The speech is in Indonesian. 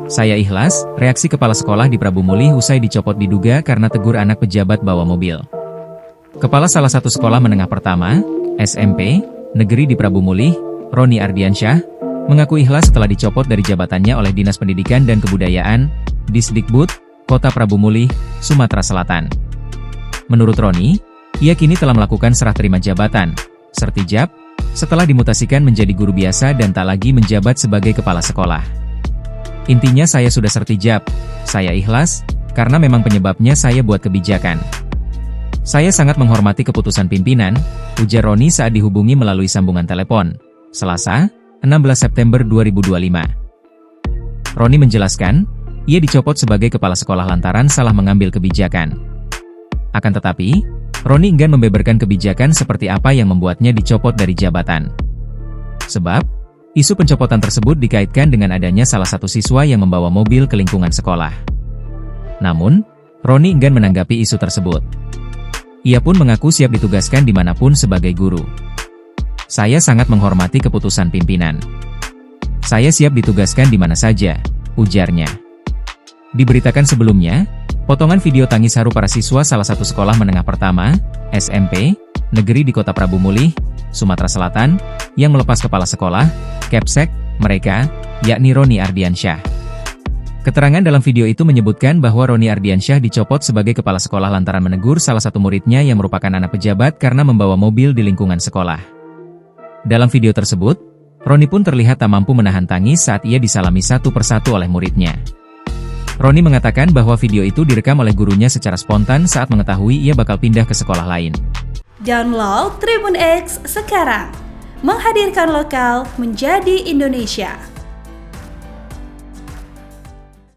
Saya ikhlas, reaksi kepala sekolah di Prabu Mulih usai dicopot diduga karena tegur anak pejabat bawa mobil. Kepala salah satu sekolah menengah pertama, SMP, negeri di Prabu Mulih, Roni Ardiansyah, mengaku ikhlas setelah dicopot dari jabatannya oleh Dinas Pendidikan dan Kebudayaan, Disdikbud, Kota Prabu Mulih, Sumatera Selatan. Menurut Roni, ia kini telah melakukan serah terima jabatan, sertijab, setelah dimutasikan menjadi guru biasa dan tak lagi menjabat sebagai kepala sekolah. Intinya saya sudah sertijab, saya ikhlas, karena memang penyebabnya saya buat kebijakan. Saya sangat menghormati keputusan pimpinan, ujar Roni saat dihubungi melalui sambungan telepon, Selasa, 16 September 2025. Roni menjelaskan, ia dicopot sebagai kepala sekolah lantaran salah mengambil kebijakan. Akan tetapi, Roni enggan membeberkan kebijakan seperti apa yang membuatnya dicopot dari jabatan. Sebab, isu pencopotan tersebut dikaitkan dengan adanya salah satu siswa yang membawa mobil ke lingkungan sekolah. Namun, Roni enggan menanggapi isu tersebut. Ia pun mengaku siap ditugaskan dimanapun sebagai guru. Saya sangat menghormati keputusan pimpinan. Saya siap ditugaskan di mana saja, ujarnya. Diberitakan sebelumnya, potongan video tangis haru para siswa salah satu sekolah menengah pertama, SMP, negeri di Kota Prabu Mulih, Sumatera Selatan, yang melepas kepala sekolah, Kepsek, mereka, yakni Roni Ardiansyah. Keterangan dalam video itu menyebutkan bahwa Roni Ardiansyah dicopot sebagai kepala sekolah lantaran menegur salah satu muridnya yang merupakan anak pejabat karena membawa mobil di lingkungan sekolah. Dalam video tersebut, Roni pun terlihat tak mampu menahan tangis saat ia disalami satu persatu oleh muridnya. Roni mengatakan bahwa video itu direkam oleh gurunya secara spontan saat mengetahui ia bakal pindah ke sekolah lain. Download Tribun X sekarang, menghadirkan lokal menjadi Indonesia.